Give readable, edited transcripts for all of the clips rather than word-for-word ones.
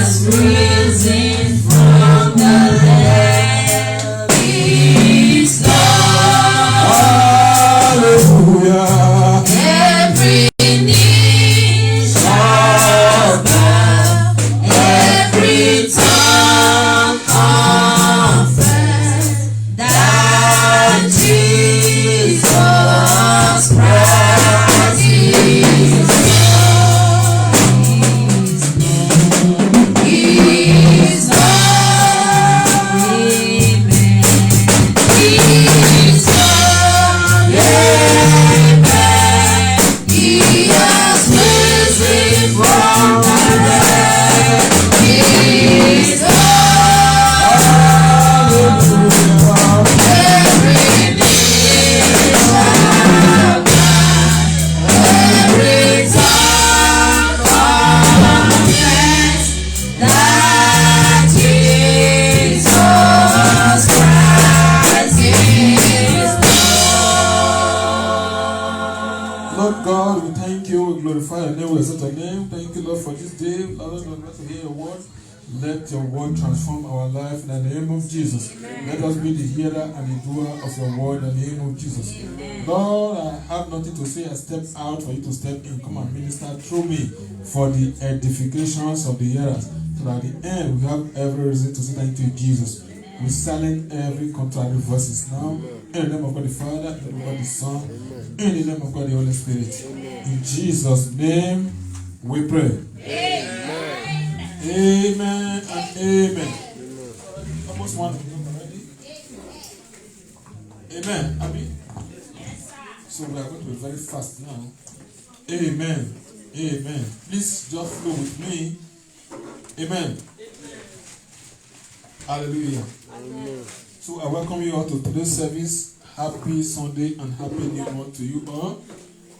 has risen from the dead. He's Lord. Hallelujah. Every knee shall bow, every tongue confess that Jesus Christ is Lord. He's Lord. Amen. He's Lord. Amen. He has risen from the dead. He's Lord. Every knee shall bow, every tongue confess that Jesus Christ is Lord God, we thank you, we glorify your name, we exalt your name. Thank you, Lord, for this day. Lord, let us hear your word. Let your word transform our life in the name of Jesus. Let us be the hearer and the doer of your word in the name of Jesus. Lord, I have nothing to say. I step out for you to step in. Come and minister through me for the edifications of the hearers. So that at the end, we have every reason to say thank you, Jesus. We silence every contrary voices now. In the name of God the Father, in the name of God the Son, in the name of God the Holy Spirit. In Jesus' name, we pray. Amen and amen. Almost one already. Amen. Abby? So we are going to be very fast now. Amen. Amen. Please just flow with me. Amen. Hallelujah. Amen. So I welcome you all to today's service. Happy Sunday and happy New Month to you all.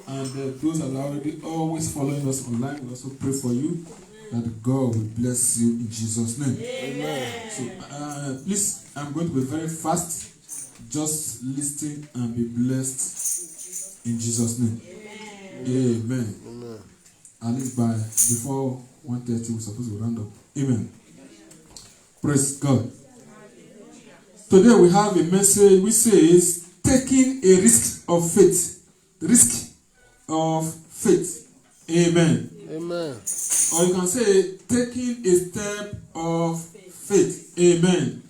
And those that are already always following us online, we also pray for you that God will bless you in Jesus' name. Amen. So please, I'm going to be very fast. Just listen and be blessed in Jesus' name. Amen. Amen. At least by before 1:30, we're supposed to round up. Amen. Praise God. Today we have a message which says taking a risk of faith. Risk of faith. Amen. Amen. Or you can say taking a step of faith. Amen.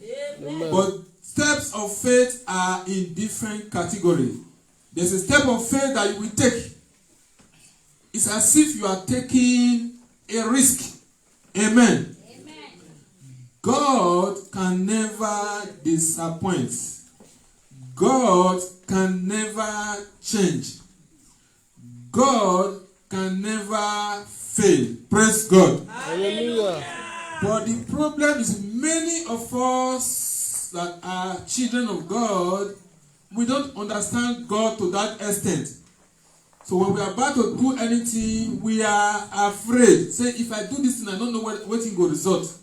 Amen. But steps of faith are in different categories. There's a step of faith that you will take. It's as if you are taking a risk. Amen. God can never disappoint. God can never change. God can never fail. Praise God. Hallelujah. But the problem is many of us that are children of God, we don't understand God to that extent. So when we are about to do anything, we are afraid. Say, if I do this thing, I don't know what it will result.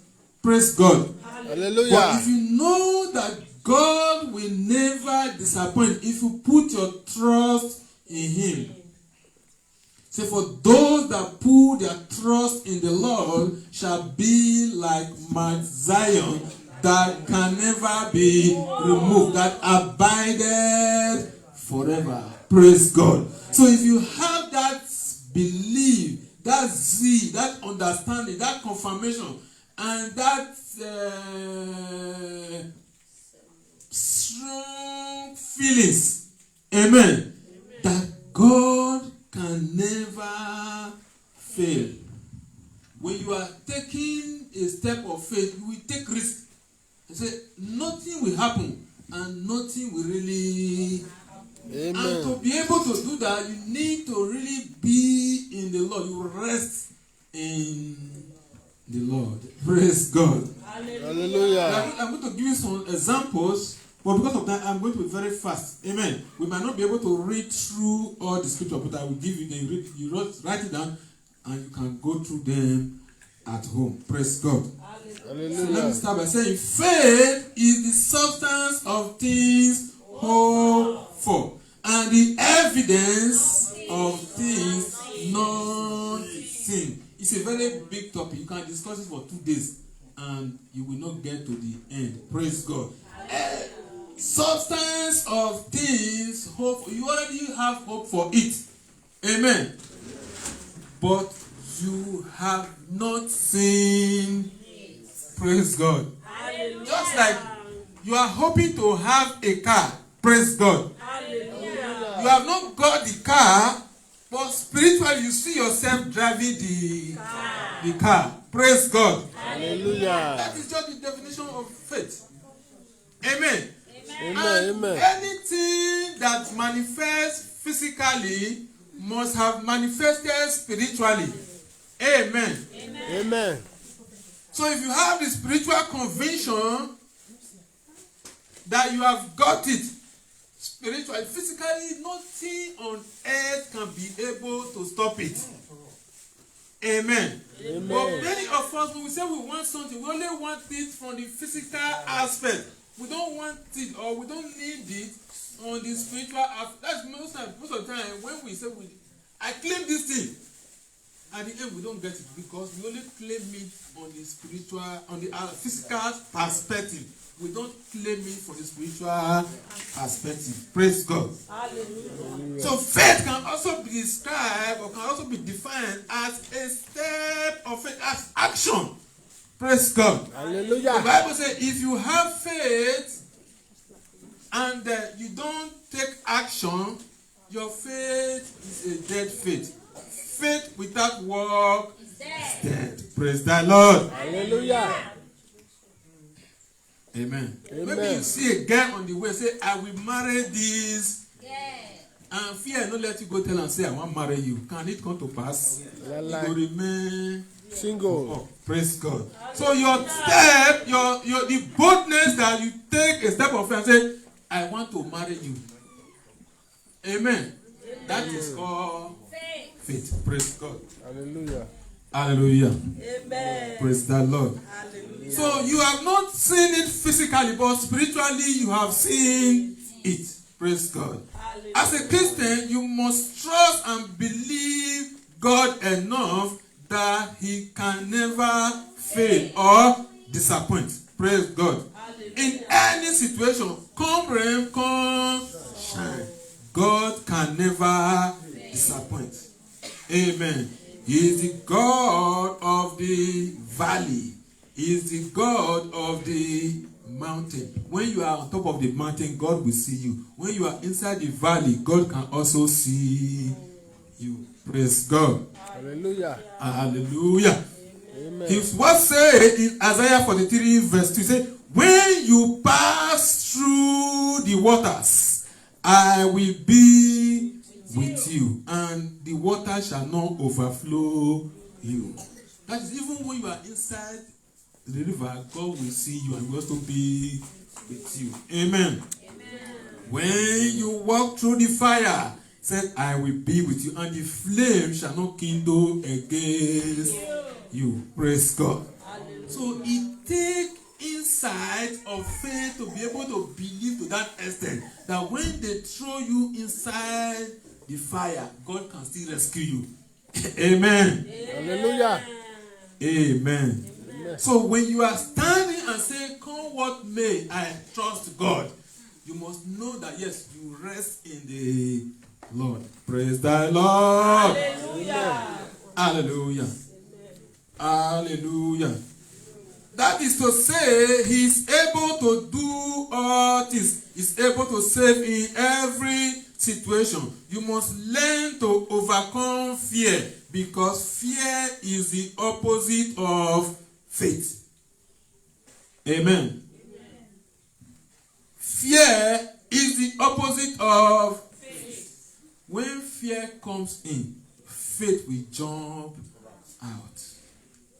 Praise God. Hallelujah. But if you know that God will never disappoint if you put your trust in Him. Say, for those that put their trust in the Lord shall be like Mount Zion that can never be removed, that abideth forever. Praise God. So if you have that belief, that zeal, that understanding, that confirmation, and that strong feelings, amen, that God can never fail. When you are taking a step of faith, you will take risk. You say, nothing will happen and nothing will really. Amen. And to be able to do that, you need to really be in the Lord. You rest in the Lord. Praise God. Hallelujah. I'm going to give you some examples, but because of that, I'm going to be very fast. Amen. We might not be able to read through all the scripture, but I will give you. Then you write it down, and you can go through them at home. Praise God. Hallelujah. So let me start by saying, faith is the substance of things hoped for, and the evidence of things not seen. It's a very big topic. You can discuss it for 2 days and you will not get to the end. Praise God. Substance of things, hope. You already have hope for it. Amen. But you have not seen. Praise God. Hallelujah. Just like you are hoping to have a car. Praise God. Hallelujah. You have not got the car, but spiritually you see yourself driving the car. Praise God. Hallelujah. That is just the definition of faith. Amen. Amen. And Amen. anything that manifests physically must have manifested spiritually. Amen. Amen. So if you have the spiritual conviction that you have got it spiritually, physically, nothing on earth can be able to stop it. Amen. Amen. But many of us, when we say we want something, we only want it from the physical aspect. We don't want it or we don't need it on the spiritual aspect. That's most of the time when we say I claim this thing. At the end, we don't get it because we only claim it on the spiritual, on the physical perspective. We don't claim it from the spiritual perspective. Praise God. Hallelujah. So faith can also be described or can also be defined as a step of faith, as action. Praise God. The Hallelujah. Bible says if you have faith and you don't take action, your faith is a dead faith. Faith without work is dead. Praise the Lord. Hallelujah. Amen. Amen. Maybe you see a guy on the way say, I will marry this. And fear not let you go tell and say, I want to marry you. Can it come to pass? You will remain Single. Oh, praise God. So your step, your the boldness that you take a step of faith and say, I want to marry you. Amen. That is called faith. Praise God. Hallelujah. Hallelujah. Amen. Praise the Lord. Hallelujah. So you have not seen it physically, but spiritually you have seen it. Praise God. Hallelujah. As a Christian, you must trust and believe God enough that He can never fail or disappoint. Praise God. In any situation, come rain, come shine, God can never disappoint. Amen. He is the God of the valley. He is the God of the mountain. When you are on top of the mountain, God will see you. When you are inside the valley, God can also see you. Praise God. Hallelujah. Hallelujah. Amen. His word said in Isaiah 43 verse 2, say, when you pass through the waters, I will be with you, and the water shall not overflow you. That is, even when you are inside the river, God will see you and will also be with you. Amen. When you walk through the fire, said, I will be with you, and the flame shall not kindle against you. Praise God. So it takes insight of faith to be able to believe to that extent that when they throw you inside the fire, God can still rescue you. Amen. Hallelujah. Amen. Amen. So when you are standing and saying, come what may, I trust God, you must know that yes, you rest in the Lord. Praise the Lord. Hallelujah. Hallelujah. Hallelujah. That is to say, He is able to do all things. He is able to save in every situation. You must learn to overcome fear, because fear is the opposite of faith. Amen. Fear is the opposite of faith. When fear comes in, faith will jump out.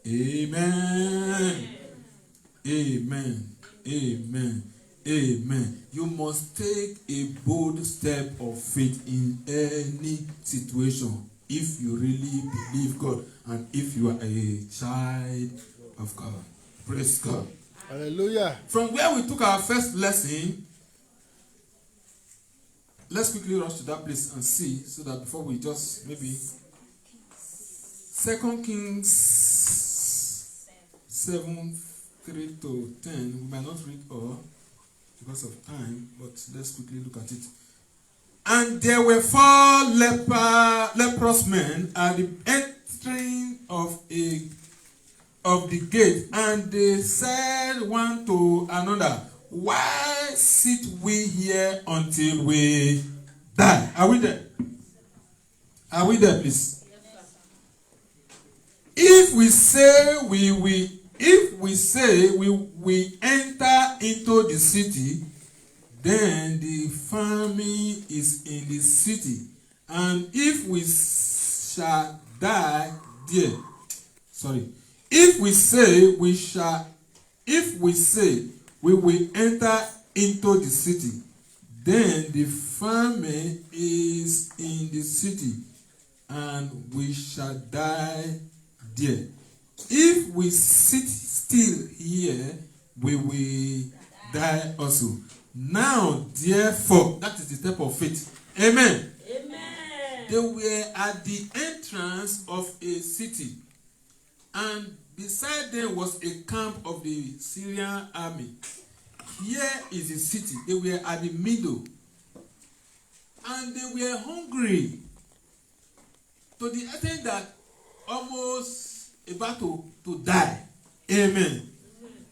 Amen. Amen. Amen. Amen. You must take a bold step of faith in any situation if you really believe God and if you are a child of God. Praise God. Hallelujah. From where we took our first lesson, let's quickly rush to that place and see, so that before we just maybe 2 Kings 7:3-10. We might not read all because of time, but let's quickly look at it. And there were 4 leprous men at the entering of the gate, and they said one to another, "Why sit we here until we die?" Are we there? Are we there, please? If we say we enter into the city, then the famine is in the city, and if we shall die there, if we say we will enter into the city, then the famine is in the city, and we shall die there. If we sit still here, we will die also. Now, therefore, that is the step of faith. Amen. Amen. They were at the entrance of a city, and beside them was a camp of the Syrian army. Here is the city. They were at the middle, and they were hungry to the extent that almost about to die. Amen.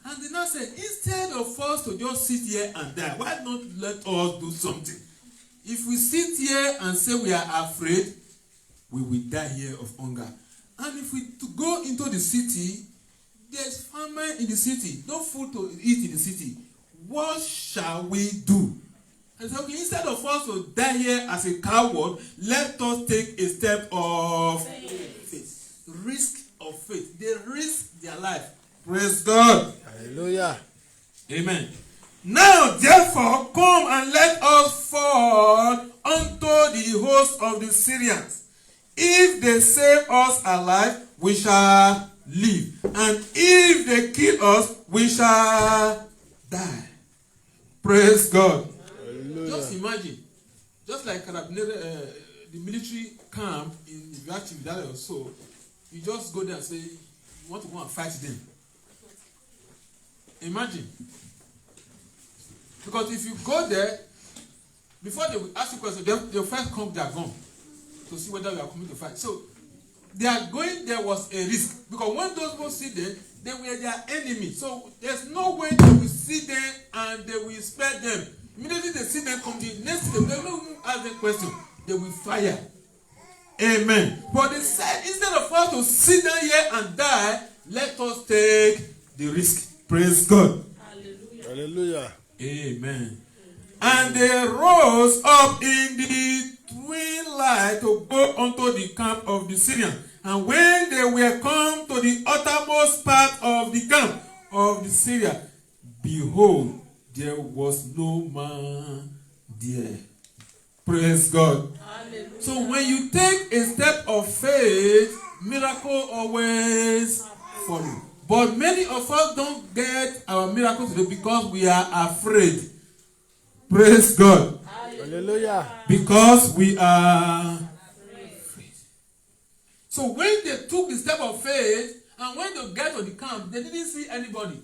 And they now said, instead of us to just sit here and die, why not let us do something? If we sit here and say we are afraid, we will die here of hunger. And if we to go into the city, there's famine in the city, no food to eat in the city. What shall we do? And so, okay, instead of us to die here as a coward, let us take a step of faith. Risk of faith. They risk their life. Praise God. Hallelujah. Amen. Now, therefore, come and let us fall unto the host of the Syrians. If they save us alive, we shall live. And if they kill us, we shall die. Praise God. Hallelujah. Just imagine, just like the military camp in Village or so, you just go there and say, you want to go and fight them. Imagine. Because if you go there, before they will ask you questions, they'll first come with their gun to see whether you are coming to fight. So, their going there was a risk. Because when those people see them, they were their enemy. So, there's no way they will see them and they will spare them. Immediately they see them come, the next thing, they don't even ask them question. They will fire. Amen. But they said, instead of us to sit down here and die, let us take the risk. Praise God. Hallelujah. Hallelujah. Amen. And they rose up in the twilight to go unto the camp of the Syrians. And when they were come to the uttermost part of the camp of the Syrians, behold, there was no man there. Praise God. Hallelujah. So when you take a step of faith, miracle always follow. But many of us don't get our miracle today because we are afraid. Praise God. Hallelujah. Because we are afraid. So when they took the step of faith, and when they get to the camp, they didn't see anybody.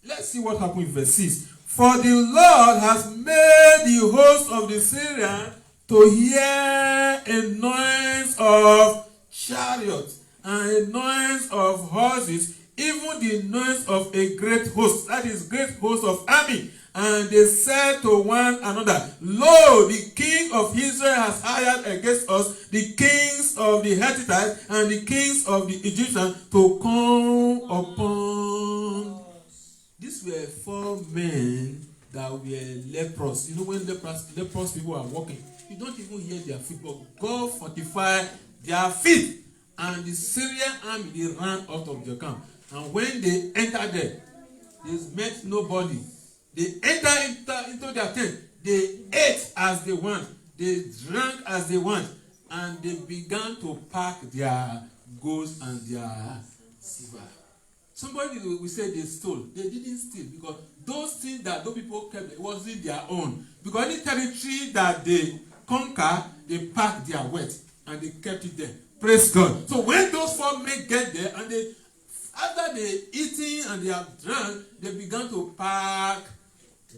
Let's see what happened in verse 6. For the Lord has made the host of the Syrians to hear a noise of chariots and a noise of horses, even the noise of a great host, that is, great host of army. And they said to one another, Lo, the king of Israel has hired against us the kings of the Hittites and the kings of the Egyptians to come upon. These were 4 men that were leprous. You know, when leprous people are walking, you don't even hear their feet, but God fortified their feet. And the Syrian army, they ran out of their camp. And when they entered there, they met nobody. They entered into their tent. They ate as they want. They drank as they want. And they began to pack their gold and their silver. Somebody will say they stole. They didn't steal, because those things that those people kept, it wasn't their own. Because any territory that they conquer, they pack their wealth and they kept it there. Praise God. So when those 4 men get there, and after they eating and they have drunk, they began to pack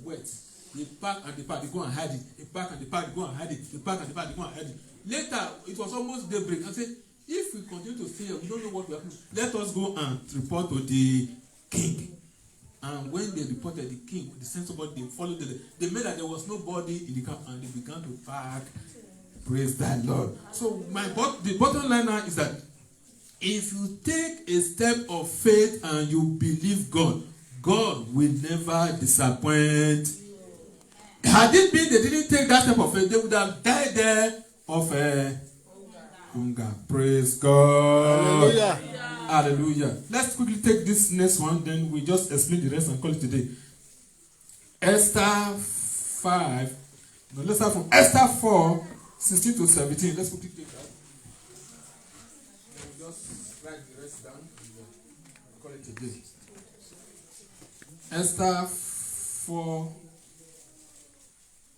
wet. They pack and they pack, they go and hide it. They pack and they pack, they go and hide it. They pack and they pack, they go and hide it. Later, it was almost daybreak. I said, if we continue to stay here, we don't know what will happen. Let us go and report to the king. And when they reported the king, they sent somebody, they followed them. They made that there was nobody in the camp, and they began to pack. Praise the Lord. So the bottom line now is that if you take a step of faith and you believe God, God will never disappoint. Had it been they didn't take that step of faith, they would have died there of hunger. Praise God. Hallelujah. Hallelujah. Let's quickly take this next one, then we just explain the rest and call it today. Esther 5. No, let's start from Esther 4, 16 to 17. Let's quickly take that. Then we just write the rest down and call it today. Esther 4,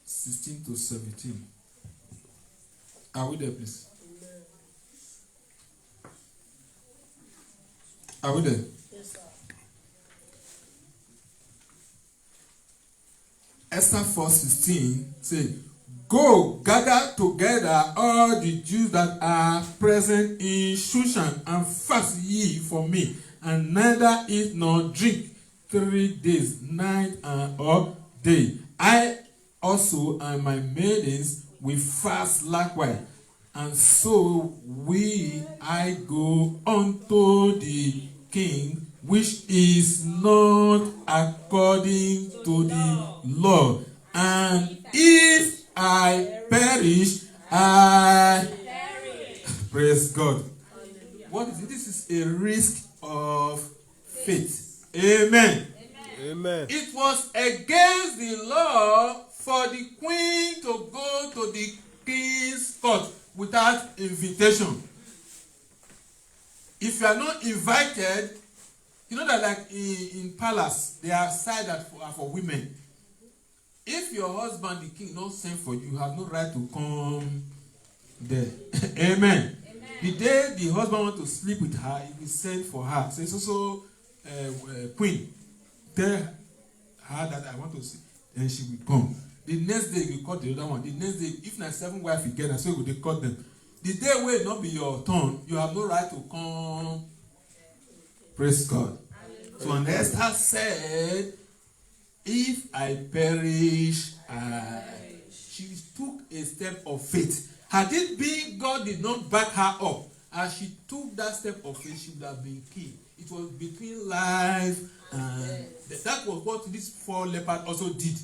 16 to 17. Are we there, please? Are we there? Yes, sir. Esther 4:16 say, go gather together all the Jews that are present in Shushan, and fast ye for me, and neither eat nor drink 3 days, night or day. I also and my maidens will fast likewise. And so I go unto the king, which is not according to the law. And if I perish, I praise God. What is it? This is a risk of faith. Amen. Amen. It was against the law for the queen to go to the king's court without invitation. If you are not invited, you know that like in palace, there are sides that are for women. If your husband, the king, not sent for you, you have no right to come there. Amen. The day the husband wants to sleep with her, he will send for her. So it's also queen. Tell her that I want to see. Then she will come. The next day you call the other one. The next day, if not 7 wives together, so they call them. The day will not be your turn. You have no right to come. Praise God. So and Esther said, if I perish, she took a step of faith. Had it been God did not back her up, as she took that step of faith, she would have been killed. It was between life and death. That was what these 4 lepers also did.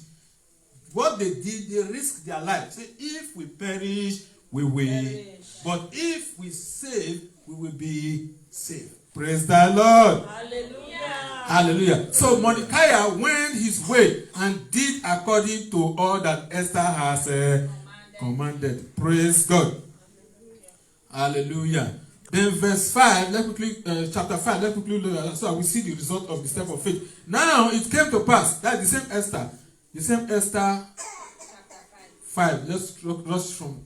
What they did, they risked their life. Say, if we perish, we will. But if we save, we will be saved. Praise the Lord. Hallelujah. Hallelujah. So Mordecai went his way and did according to all that Esther has commanded. Praise God. Hallelujah. Then verse 5, let's quickly, chapter 5, let's quickly look, so we see the result of the step of faith. Now it came to pass, that the same Esther, chapter 5, let's rush from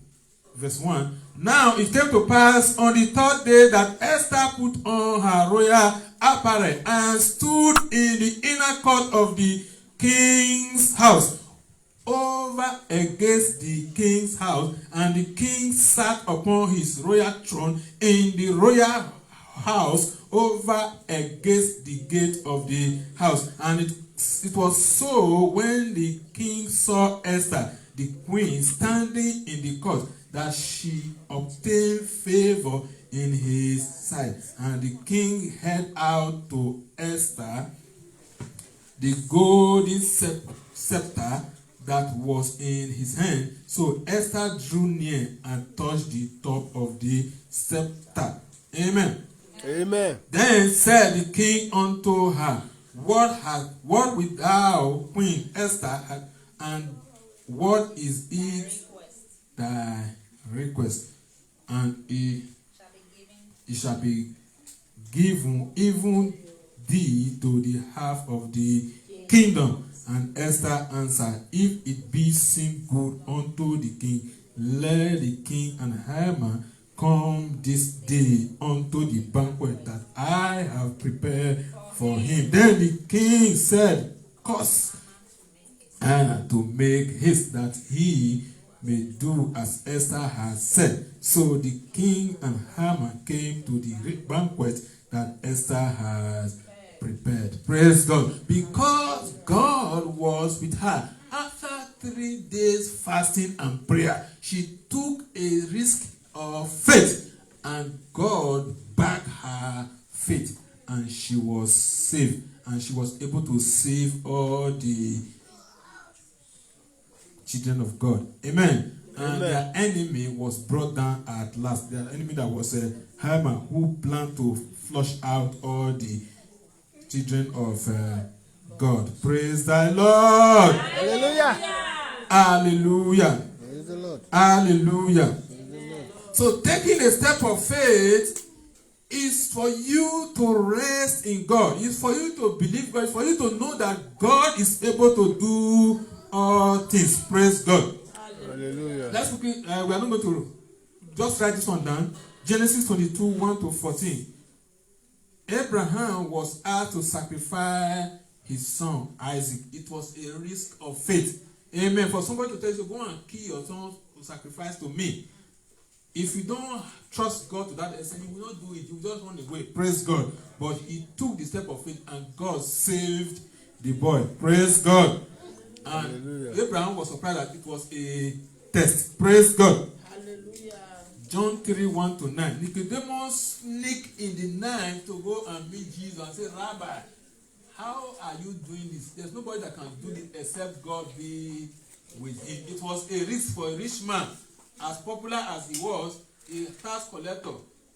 verse 1. Now it came to pass on the 3rd day that Esther put on her royal apparel and stood in the inner court of the king's house, over against the king's house, and the king sat upon his royal throne in the royal house, over against the gate of the house. And it was so, when the king saw Esther, the queen, standing in the court, that she obtained favor in his sight. And the king held out to Esther the golden scepter that was in his hand. So Esther drew near and touched the top of the scepter. Amen. Amen. Then said the king unto her, What wilt thou, Queen Esther, and what is it thy request? And it shall be given even thee to the half of the kingdom. And Esther answered, If it be seem good unto the king, let the king and Haman come this day unto the banquet that I have prepared for him. Then the king said, cause Anna to make haste that he may do as Esther has said. So the king and Haman came to the banquet that Esther has prepared. Praise God. Because God was with her. After 3 days fasting and prayer, she took a risk of faith, and God backed her faith, and she was saved, and she was able to save all the children of God. Amen. And their enemy was brought down at last. Their enemy that was a Haman, who planned to flush out all the children of God. Praise thy Lord. Hallelujah. Hallelujah. Praise the Lord. Hallelujah. Praise the Lord. So taking a step of faith is for you to rest in God. It's for you to believe God. It's for you to know that God is able to do all things. Praise God. Hallelujah. Let's quickly, we are not going to just write this one down. Genesis 22, 1 to 14. Abraham was asked to sacrifice his son Isaac. It was a risk of faith. Amen. For somebody to tell you, go and kill your son to sacrifice to me. If you don't trust God to that extent, you will not do it. You will just run away. Praise God. But he took the step of faith, and God saved the boy. Praise God. And hallelujah. Abraham was surprised that it was a test. Praise God. Hallelujah. John 3, 1 to 9. Nicodemus sneaked in the night to go and meet Jesus and say, Rabbi, how are you doing this? There's nobody that can do this except God be with him. It was a risk for a rich man, as popular as he was, a tax collector.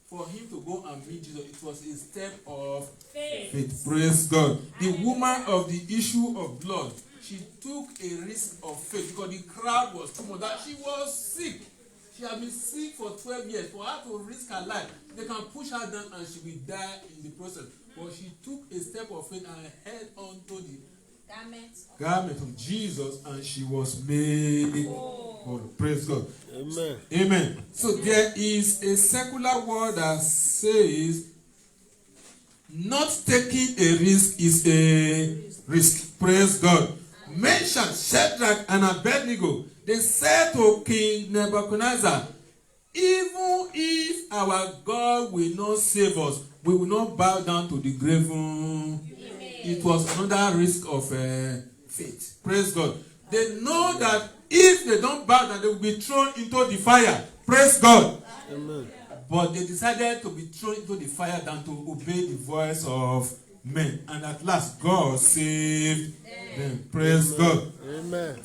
For him to go and meet Jesus, it was a step of faith. Praise God. The woman of the issue of blood, she took a risk of faith because the crowd was too much. That she was sick. She had been sick for 12 years. For her to risk her life, they can push her down and she will die in the process. But she took a step of faith and held on to the garment of Jesus, and she was made whole. Praise God. Amen. Amen. So there is a secular word that says not taking a risk is a risk. Praise God. Mention Shadrach and Abednego. They said to King Nebuchadnezzar, even if our God will not save us, we will not bow down to the graven. It was another risk of faith. Praise God. They know that if they don't bow down, they will be thrown into the fire. Praise God. Amen. But they decided to be thrown into the fire than to obey the voice of men. And at last, God saved them. Praise God. Amen.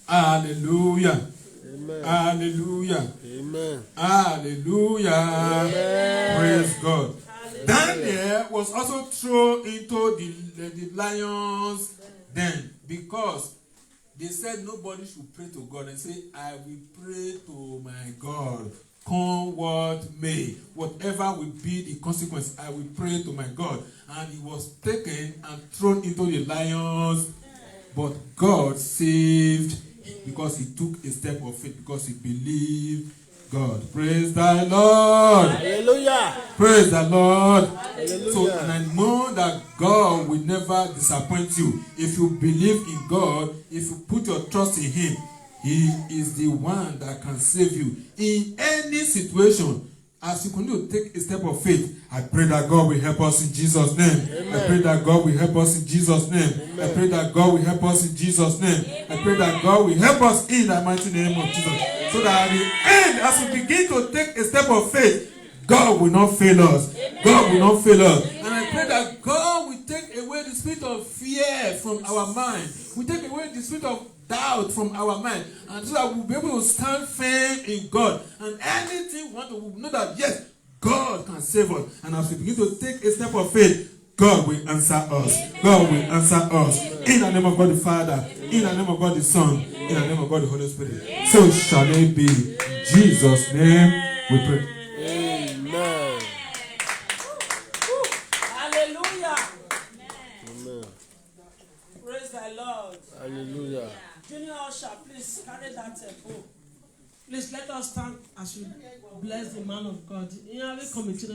Hallelujah. Amen. Hallelujah. Amen. Hallelujah. Amen. Praise God. Daniel was also thrown into the lions den because they said nobody should pray to God and say, I will pray to my God. Come what may. Whatever will be the consequence, I will pray to my God. And he was taken and thrown into the lions. But God saved because he took a step of faith, because he believed God. Praise thy Lord. Hallelujah. Praise the Lord. Hallelujah. So, and I know that God will never disappoint you. If you believe in God, if you put your trust in him, he is the one that can save you. In any situation, as you continue to take a step of faith, I pray that God will help us in Jesus' name. Amen. I pray that God will help us in Jesus' name. Amen. I pray that God will help us in Jesus' name. Amen. I pray that God will help us in the mighty name of Jesus. Amen. So that at the end, as we begin to take a step of faith, God will not fail us. Amen. God will not fail us. Amen. And I pray that God will take away the spirit of fear from our mind. We take away the spirit of doubt from our mind, and so that we'll be able to stand firm in God. And anything we want to know that yes, God can save us. And as we begin to take a step of faith, God will answer us. Amen. God will answer us. Amen. In the name of God the Father, amen. In the name of God the Son, amen. In the name of God the Holy Spirit. Amen. So shall it be. In Jesus' name we pray. Amen. Hallelujah. Amen. Praise the Lord. Hallelujah. Junior Usher, please carry that book. Please let us stand as we bless the man of God. In our committee,